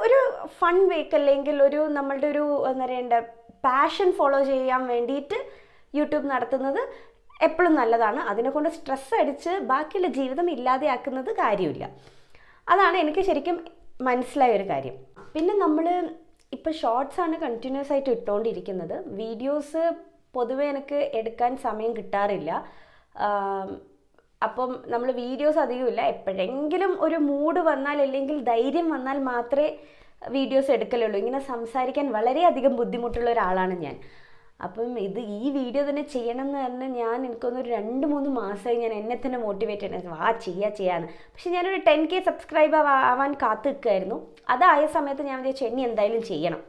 ഒരു ഫൺ വേക്ക് അല്ലെങ്കിൽ നമ്മളുടെ എന്താ പറയണ്ട പാഷൻ ഫോളോ ചെയ്യാൻ വേണ്ടിയിട്ട് യൂട്യൂബ് നടത്തുന്നത് എപ്പോഴും നല്ലതാണ്. അതിനെക്കൊണ്ട് സ്ട്രെസ് അടിച്ച് ബാക്കിയുള്ള ജീവിതം ഇല്ലാതെയാക്കുന്നത് കാര്യമില്ല. അതാണ് എനിക്ക് ശരിക്കും മനസ്സിലായ ഒരു കാര്യം. പിന്നെ നമ്മൾ ഇപ്പോൾ ഷോർട്സാണ് കണ്ടിന്യൂസ് ആയിട്ട് ഇട്ടുകൊണ്ടിരിക്കുന്നത്. വീഡിയോസ് പൊതുവേ എനിക്ക് എടുക്കാൻ സമയം കിട്ടാറില്ല. അപ്പം നമ്മൾ വീഡിയോസ് അധികമില്ല. എപ്പോഴെങ്കിലും ഒരു മൂഡ് വന്നാൽ അല്ലെങ്കിൽ ധൈര്യം വന്നാൽ മാത്രമേ വീഡിയോസ് എടുക്കലുള്ളൂ. ഇങ്ങനെ സംസാരിക്കാൻ വളരെയധികം ബുദ്ധിമുട്ടുള്ള ഒരാളാണ് ഞാൻ. അപ്പം ഈ വീഡിയോ തന്നെ ചെയ്യണം എന്ന് പറഞ്ഞാൽ എനിക്കൊന്നൊരു 2-3 മാസമായി ഞാൻ എന്നെ തന്നെ മോട്ടിവേറ്റ് ചെയ്യണം, ചെയ്യാന്ന്. പക്ഷെ ഞാനൊരു 10K സബ്സ്ക്രൈബർ ആവാൻ കാത്തു നിൽക്കുമായിരുന്നു. അതായ സമയത്ത് ഞാൻ വിചാരിച്ചു ഇനി എന്തായാലും ചെയ്യണം,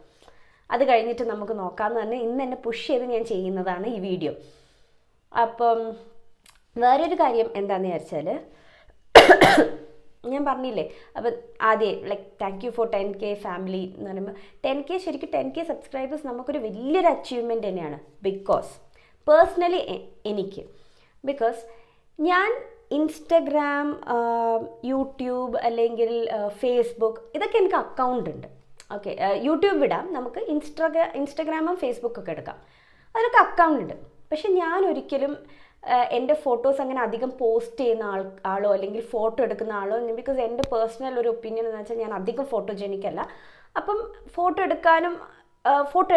അത് കഴിഞ്ഞിട്ട് നമുക്ക് നോക്കാമെന്ന് പറഞ്ഞ് ഇന്ന് എന്നെ പുഷ് ചെയ്ത് ഞാൻ ചെയ്യുന്നതാണ് ഈ വീഡിയോ. അപ്പം വേറൊരു കാര്യം എന്താണെന്ന് വിചാരിച്ചാൽ, ഞാൻ പറഞ്ഞില്ലേ അപ്പം ആദ്യം thank you four 10K family എന്ന് പറയുമ്പോൾ 10K ശരിക്കും 10K സബ്സ്ക്രൈബേഴ്സ് നമുക്കൊരു വലിയൊരു അച്ചീവ്മെൻറ്റ് തന്നെയാണ്. പേഴ്സണലി ബിക്കോസ് ഞാൻ ഇൻസ്റ്റഗ്രാം, യൂട്യൂബ് അല്ലെങ്കിൽ ഫേസ്ബുക്ക് ഇതൊക്കെ എനിക്ക് അക്കൗണ്ട് ഉണ്ട്. ഓക്കെ, യൂട്യൂബ് വിടാം, നമുക്ക് ഇൻസ്റ്റഗ്രാമും ഫേസ്ബുക്കൊക്കെ എടുക്കാം, അതിലൊക്കെ അക്കൗണ്ട് ഉണ്ട്. പക്ഷെ ഞാൻ ഒരിക്കലും എൻ്റെ ഫോട്ടോസ് അങ്ങനെ അധികം പോസ്റ്റ് ചെയ്യുന്ന ആളോ അല്ലെങ്കിൽ ഫോട്ടോ എടുക്കുന്ന ആളോ, ബിക്കോസ് എൻ്റെ പേഴ്സണൽ ഒരു ഒപ്പീനിയൻ എന്ന് വെച്ചാൽ ഞാൻ അധികം ഫോട്ടോജെനിക്കല്ല. അപ്പം ഫോട്ടോ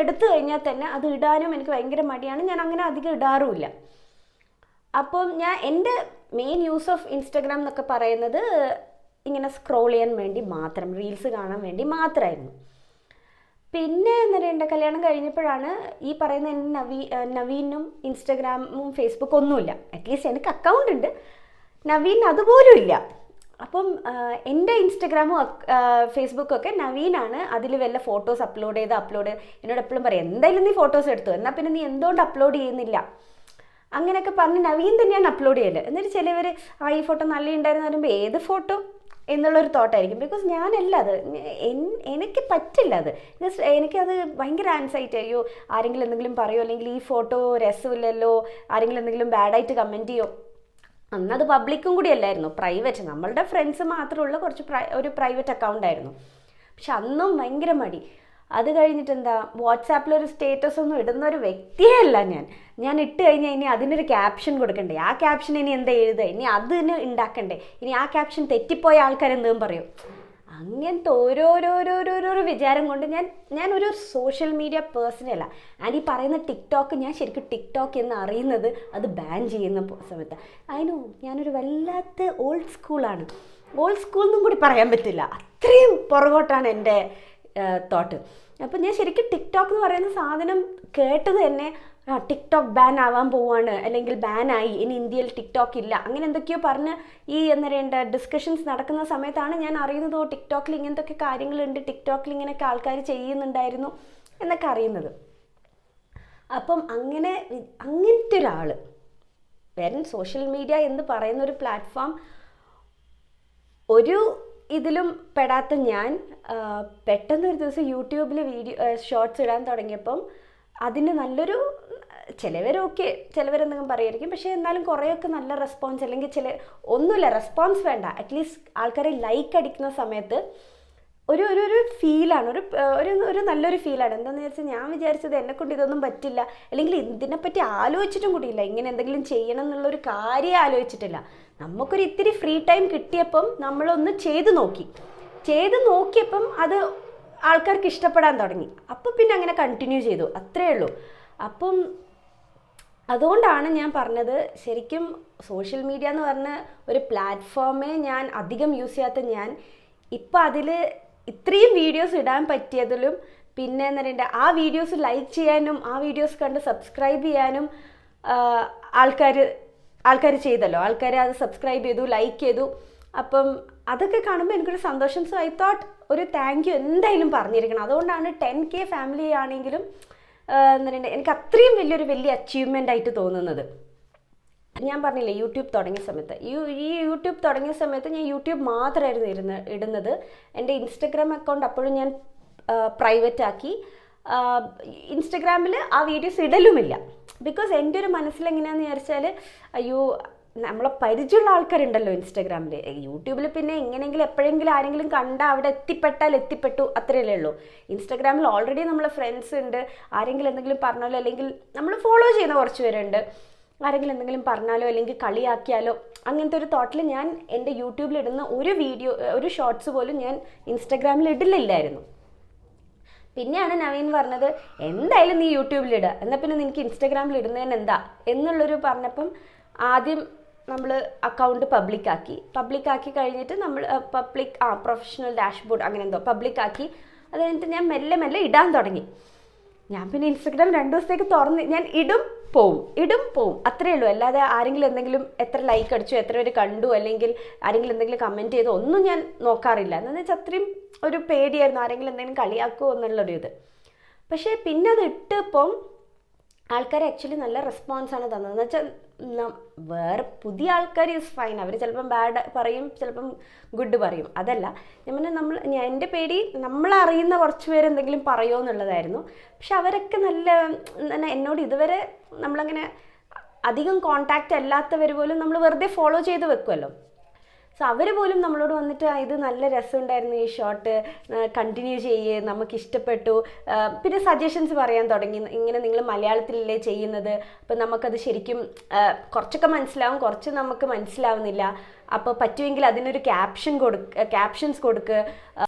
എടുത്തു കഴിഞ്ഞാൽ തന്നെ അത് ഇടാനും എനിക്ക് ഭയങ്കര മടിയാണ്. ഞാൻ അങ്ങനെ അധികം ഇടാറുമില്ല. അപ്പം എൻ്റെ മെയിൻ യൂസ് ഓഫ് ഇൻസ്റ്റഗ്രാം എന്നൊക്കെ പറയുന്നത് ഇങ്ങനെ സ്ക്രോൾ ചെയ്യാൻ വേണ്ടി മാത്രം, റീൽസ് കാണാൻ വേണ്ടി മാത്രമായിരുന്നു. പിന്നെ എന്താ പറയുക, കല്യാണം കഴിഞ്ഞപ്പോഴാണ് ഈ പറയുന്ന നവീനും ഇൻസ്റ്റഗ്രാമും ഫേസ്ബുക്കും ഒന്നുമില്ല. അറ്റ്ലീസ്റ്റ് എനിക്ക് അക്കൗണ്ട് ഉണ്ട്, നവീൻ അതുപോലും ഇല്ല. അപ്പം എൻ്റെ ഇൻസ്റ്റഗ്രാമും ഫേസ്ബുക്കൊക്കെ നവീനാണ്. അതിൽ വല്ല ഫോട്ടോസ് അപ്ലോഡ് എന്നോട് എപ്പോഴും പറയും എന്തായാലും നീ ഫോട്ടോസ് എടുത്തു, എന്നാൽ പിന്നെ നീ എന്തുകൊണ്ട് അപ്ലോഡ് ചെയ്യുന്നില്ല, അങ്ങനെയൊക്കെ പറഞ്ഞ് നവീൻ തന്നെയാണ് അപ്ലോഡ് ചെയ്യല്. എന്നിട്ട് ചിലവർ ഈ ഫോട്ടോ നല്ല ഉണ്ടായിരുന്നു പറയുമ്പോൾ ഏത് ഫോട്ടോ എന്നുള്ളൊരു തോട്ടായിരിക്കും. ബിക്കോസ് ഞാനല്ല, അത് എനിക്ക് പറ്റില്ല. എനിക്കത് ഭയങ്കര ആൻസൈറ്റി. അയ്യോ ആരെങ്കിലും എന്തെങ്കിലും പറയുമോ, അല്ലെങ്കിൽ ഈ ഫോട്ടോ രസമില്ലല്ലോ, ആരെങ്കിലും എന്തെങ്കിലും ബാഡായിട്ട് കമൻറ്റ് ചെയ്യോ. അന്നത് പബ്ലിക്കും കൂടി അല്ലായിരുന്നു, പ്രൈവറ്റ്, നമ്മളുടെ ഫ്രണ്ട്സ് മാത്രമുള്ള ഒരു പ്രൈവറ്റ് അക്കൗണ്ട് ആയിരുന്നു. പക്ഷെ അന്നും ഭയങ്കര മടി. അത് കഴിഞ്ഞിട്ട് വാട്സാപ്പിലൊരു സ്റ്റേറ്റസ് ഒന്നും ഇടുന്ന ഒരു വ്യക്തിയേ അല്ല ഞാൻ ഇട്ട് കഴിഞ്ഞാൽ ഇനി അതിനൊരു ക്യാപ്ഷൻ കൊടുക്കണ്ടേ, ആ ക്യാപ്ഷൻ ഇനി എന്താ എഴുതുക, ഇനി അതിന് ഉണ്ടാക്കണ്ടേ, ഇനി ആ ക്യാപ്ഷൻ തെറ്റിപ്പോയ ആൾക്കാരെന്തും പറയും. അങ്ങനത്തെ ഓരോരോ വിചാരം കൊണ്ട് ഞാൻ ഒരു സോഷ്യൽ മീഡിയ പേഴ്സണേ അല്ല. ആൻഡ് ഈ പറയുന്ന ടിക്ടോക്ക്, ഞാൻ ശരിക്കും ടിക്ടോക്ക് എന്ന് അറിയുന്നത് അത് ബാൻ ചെയ്യുന്ന സമയത്ത്. ഞാനൊരു വല്ലാത്ത ഓൾഡ് സ്കൂളാണ്. ഓൾഡ് സ്കൂൾ എന്നും കൂടി പറയാൻ പറ്റില്ല, അത്രയും പുറകോട്ടാണ് എൻ്റെ തോട്ട്. അപ്പം ഞാൻ ശരിക്കും ടിക്ടോക്ക് എന്ന് പറയുന്ന സാധനം കേട്ടത് തന്നെ ടിക്ടോക്ക് ബാൻ ആവാൻ പോവാണ്, അല്ലെങ്കിൽ ബാനായി, ഇനി ഇന്ത്യയിൽ ടിക്ടോക്ക് ഇല്ല, അങ്ങനെ എന്തൊക്കെയോ പറഞ്ഞ് ഈ എന്താ പറയേണ്ട ഡിസ്കഷൻസ് നടക്കുന്ന സമയത്താണ് ഞാൻ അറിയുന്നത് ടിക്ടോക്കിൽ ഇങ്ങനത്തെ കാര്യങ്ങളുണ്ട്, ടിക്ടോക്കിൽ ഇങ്ങനെയൊക്കെ ആൾക്കാർ ചെയ്യുന്നുണ്ടായിരുന്നു എന്നൊക്കെ അറിയുന്നത്. അപ്പം അങ്ങനത്തെ ഒരാൾ സോഷ്യൽ മീഡിയ എന്ന് പറയുന്ന ഒരു പ്ലാറ്റ്ഫോം ഒരു ഇതിലും പെടാത്ത ഞാൻ പെട്ടെന്ന് ഒരു ദിവസം യൂട്യൂബിൽ ഷോർട്സ് ഇടാൻ തുടങ്ങിയപ്പം അതിന് നല്ലൊരു ചിലവരൊക്കെ ചിലവരെന്തെങ്കിലും പറയുമായിരിക്കും, പക്ഷേ എന്നാലും കുറേയൊക്കെ നല്ല റെസ്പോൺസ്, അല്ലെങ്കിൽ ഒന്നുമില്ല റെസ്പോൺസ് വേണ്ട, അറ്റ്ലീസ്റ്റ് ആൾക്കാരെ ലൈക്ക് അടിക്കുന്ന സമയത്ത് ഒരു ഒരു ഒരു ഫീലാണ്, ഒരു നല്ലൊരു ഫീലാണ്. എന്താണെന്ന് വെച്ചാൽ ഞാൻ വിചാരിച്ചത് എന്നെക്കൊണ്ട് ഇതൊന്നും പറ്റില്ല, അല്ലെങ്കിൽ ഇതിനെപ്പറ്റി ആലോചിച്ചിട്ടും കൂടിയില്ല, ഇങ്ങനെ എന്തെങ്കിലും ചെയ്യണം എന്നുള്ളൊരു കാര്യം ആലോചിച്ചിട്ടില്ല. നമുക്കൊരു ഇത്തിരി ഫ്രീ ടൈം കിട്ടിയപ്പം നമ്മളൊന്ന് ചെയ്ത് നോക്കിയപ്പം അത് ആൾക്കാർക്ക് ഇഷ്ടപ്പെടാൻ തുടങ്ങി. അപ്പം പിന്നെ അങ്ങനെ കണ്ടിന്യൂ ചെയ്തു, അത്രയേ ഉള്ളൂ. അപ്പം അതുകൊണ്ടാണ് ഞാൻ പറഞ്ഞത്, ശരിക്കും സോഷ്യൽ മീഡിയ എന്ന് പറഞ്ഞ ഒരു പ്ലാറ്റ്ഫോമേ ഞാൻ അധികം യൂസ് ചെയ്യാത്ത ഞാൻ ഇപ്പം അതിൽ ഇത്രയും വീഡിയോസ് ഇടാൻ പറ്റിയതിലും, പിന്നെ എന്താ പറയുക, ആ വീഡിയോസ് ലൈക്ക് ചെയ്യാനും ആ വീഡിയോസ് കണ്ട് സബ്സ്ക്രൈബ് ചെയ്യാനും ആൾക്കാർ ചെയ്തല്ലോ, ആൾക്കാർ അത് സബ്സ്ക്രൈബ് ചെയ്തു, ലൈക്ക് ചെയ്തു. അപ്പം അതൊക്കെ കാണുമ്പോൾ എനിക്കൊരു സന്തോഷം. സോ ഐ തോട്ട് ഒരു താങ്ക് യു എന്തായാലും പറഞ്ഞിരിക്കണം. അതുകൊണ്ടാണ് 10K ഫാമിലി ആണെങ്കിലും എന്താ പറയുക, എനിക്ക് അത്രയും വലിയ അച്ചീവ്മെൻ്റ് ആയിട്ട് തോന്നുന്നത്. ഞാൻ പറഞ്ഞില്ലേ, യൂട്യൂബ് തുടങ്ങിയ സമയത്ത് ഈ യൂട്യൂബ് തുടങ്ങിയ സമയത്ത് ഞാൻ യൂട്യൂബ് മാത്രമായിരുന്നു ഇടുന്നത്. എൻ്റെ ഇൻസ്റ്റഗ്രാം അക്കൗണ്ട് അപ്പോഴും ഞാൻ പ്രൈവറ്റ് ആക്കി. ഇൻസ്റ്റഗ്രാമിൽ ആ വീഡിയോസ് ഇടലുമില്ല. ബിക്കോസ് എൻ്റെ ഒരു മനസ്സിലെങ്ങനെയാണെന്ന് വിചാരിച്ചാൽ, അയ്യോ നമ്മളെ പരിചയമുള്ള ആൾക്കാരുണ്ടല്ലോ ഇൻസ്റ്റഗ്രാമിൽ, യൂട്യൂബിൽ പിന്നെ എങ്ങനെയെങ്കിലും എപ്പോഴെങ്കിലും ആരെങ്കിലും കണ്ടാൽ അവിടെ എത്തിപ്പെട്ടു, അത്രയല്ലേ ഉള്ളൂ. ഇൻസ്റ്റഗ്രാമിൽ ഓൾറെഡി നമ്മളെ ഫ്രണ്ട്സ് ഉണ്ട്, ആരെങ്കിലും എന്തെങ്കിലും പറഞ്ഞാലോ, അല്ലെങ്കിൽ നമ്മൾ ഫോളോ ചെയ്യുന്ന കുറച്ച് പേരുണ്ട്, ആരെങ്കിലും എന്തെങ്കിലും പറഞ്ഞാലോ അല്ലെങ്കിൽ കളിയാക്കിയാലോ, അങ്ങനത്തെ ഒരു തോട്ടിൽ ഞാൻ എൻ്റെ യൂട്യൂബിൽ ഇടുന്ന ഒരു ഷോർട്സ് പോലും ഞാൻ ഇൻസ്റ്റഗ്രാമിൽ ഇടില്ലായിരുന്നു. പിന്നെയാണ് നവീൻ പറഞ്ഞത്, എന്തായാലും നീ യൂട്യൂബിലിടുക, എന്നാൽ പിന്നെ നിനക്ക് ഇൻസ്റ്റഗ്രാമിൽ ഇടുന്നതിന് എന്താ എന്നുള്ളൊരു പറഞ്ഞപ്പം ആദ്യം നമ്മൾ അക്കൗണ്ട് പബ്ലിക്കാക്കി കഴിഞ്ഞിട്ട് നമ്മൾ പ്രൊഫഷണൽ ഡാഷ്ബോർഡ് അങ്ങനെ എന്തോ പബ്ലിക്കാക്കി. അത് കഴിഞ്ഞിട്ട് ഞാൻ മെല്ലെ ഇടാൻ തുടങ്ങി. ഞാൻ പിന്നെ ഇൻസ്റ്റഗ്രാം 2 ദിവസത്തേക്ക് തുറന്ന് ഞാൻ ഇടും പോവും അത്രയേ ഉള്ളൂ. അല്ലാതെ ആരെങ്കിലും എന്തെങ്കിലും എത്ര ലൈക്ക് അടിച്ചു, എത്ര പേര് കണ്ടു, അല്ലെങ്കിൽ ആരെങ്കിലും എന്തെങ്കിലും കമൻറ്റ് ചെയ്തോ ഒന്നും ഞാൻ നോക്കാറില്ല. എന്താണെന്ന് വെച്ചാൽ അത്രയും ഒരു പേടിയായിരുന്നു, ആരെങ്കിലും എന്തെങ്കിലും കളിയാക്കുമോ എന്നുള്ളൊരു ഇത്. പക്ഷേ പിന്നെ അത് ഇട്ടപ്പം ആൾക്കാർ ആക്ച്വലി നല്ല റെസ്പോൺസാണ് തന്നത്. എന്ന് വെച്ചാൽ വേറെ പുതിയ ആൾക്കാർ ഈസ് ഫൈൻ, അവർ ചിലപ്പം ബാഡ് പറയും, ചിലപ്പം ഗുഡ് പറയും, അതല്ല ഞാൻ എൻ്റെ പേടി നമ്മളറിയുന്ന കുറച്ച് പേര് എന്തെങ്കിലും പറയുമോ എന്നുള്ളതായിരുന്നു. പക്ഷെ അവരൊക്കെ നല്ല എന്നോട് ഇതുവരെ നമ്മളങ്ങനെ അധികം കോണ്ടാക്റ്റ് അല്ലാത്തവർ പോലും നമ്മൾ വെറുതെ ഫോളോ ചെയ്ത് വെക്കുമല്ലോ. സോ അവർ പോലും നമ്മളോട് വന്നിട്ട് ഇത് നല്ല രസമുണ്ടായിരുന്നു, ഈ ഷോട്ട് കണ്ടിന്യൂ ചെയ്യേ, നമുക്കിഷ്ടപ്പെട്ടു. പിന്നെ സജഷൻസ് പറയാൻ തുടങ്ങി, ഇങ്ങനെ നിങ്ങൾ മലയാളത്തിലല്ലേ ചെയ്യുന്നത്, അപ്പം നമുക്കത് ശരിക്കും കുറച്ചൊക്കെ മനസ്സിലാവും, കുറച്ച് നമുക്ക് മനസ്സിലാവുന്നില്ല, അപ്പോൾ പറ്റുമെങ്കിൽ അതിനൊരു ക്യാപ്ഷൻസ് കൊടുക്കുക.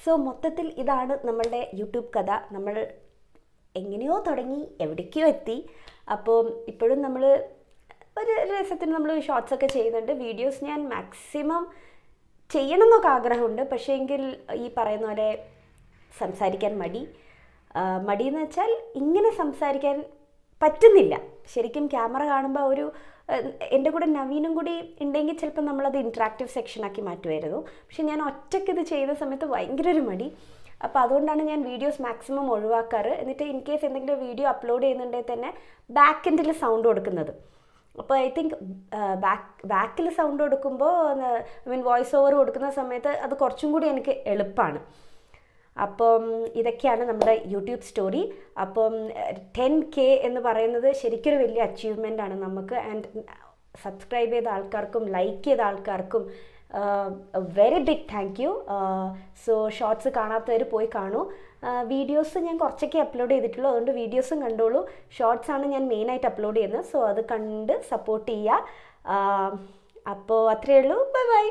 സോ മൊത്തത്തിൽ ഇതാണ് നമ്മളുടെ യൂട്യൂബ് കഥ. നമ്മൾ എങ്ങനെയോ തുടങ്ങി എവിടേക്കോ എത്തി. അപ്പോൾ ഇപ്പോഴും നമ്മൾ ഒരു രസത്തിന് നമ്മൾ ഷോർട്സൊക്കെ ചെയ്യുന്നുണ്ട്. വീഡിയോസ് ഞാൻ മാക്സിമം ചെയ്യണം എന്നൊക്കെ ആഗ്രഹമുണ്ട്, പക്ഷേ എങ്കിൽ ഈ പറയുന്ന പോലെ സംസാരിക്കാൻ മടിയെന്ന് വെച്ചാൽ ഇങ്ങനെ സംസാരിക്കാൻ പറ്റുന്നില്ല. ശരിക്കും ക്യാമറ കാണുമ്പോൾ എൻ്റെ കൂടെ നവീനും കൂടി ഉണ്ടെങ്കിൽ ചിലപ്പോൾ നമ്മളത് ഇൻട്രാക്റ്റീവ് സെക്ഷനാക്കി മാറ്റുമായിരുന്നു. പക്ഷെ ഞാൻ ഒറ്റയ്ക്ക് ഇത് ചെയ്യുന്ന സമയത്ത് ഭയങ്കര ഒരു മടി. അപ്പോൾ അതുകൊണ്ടാണ് ഞാൻ വീഡിയോസ് മാക്സിമം ഒഴിവാക്കാറ്. എന്നിട്ട് ഇൻ കേസ് എന്തെങ്കിലും വീഡിയോ അപ്ലോഡ് ചെയ്യുന്നുണ്ടെങ്കിൽ തന്നെ ബാക്ക് എൻഡിൽ സൗണ്ട് കൊടുക്കുന്നത്. അപ്പോൾ ഐ തിങ്ക് ബാക്കിൽ സൗണ്ട് കൊടുക്കുമ്പോൾ വോയിസ് ഓവർ കൊടുക്കുന്ന സമയത്ത് അത് കുറച്ചും കൂടി എനിക്ക് എളുപ്പമാണ്. അപ്പം ഇതൊക്കെയാണ് നമ്മുടെ യൂട്യൂബ് സ്റ്റോറി. അപ്പം 10K എന്ന് പറയുന്നത് ശരിക്കൊരു വലിയ അച്ചീവ്മെൻ്റ് ആണ് നമുക്ക്. ആൻഡ് സബ്സ്ക്രൈബ് ചെയ്ത ആൾക്കാർക്കും ലൈക്ക് ചെയ്ത ആൾക്കാർക്കും very big thank you. So shorts കാണാത്തവർ പോയി കാണൂ. വീഡിയോസ് ഞാൻ കുറച്ചൊക്കെ അപ്ലോഡ് ചെയ്തിട്ടുള്ളൂ, അതുകൊണ്ട് വീഡിയോസും കണ്ടോളൂ. ഷോർട്സാണ് ഞാൻ മെയിനായിട്ട് അപ്ലോഡ് ചെയ്യുന്നത്. സോ അത് കണ്ട് സപ്പോർട്ട് ചെയ്യുക. അപ്പോൾ അത്രയേ ഉള്ളൂ. ബൈ.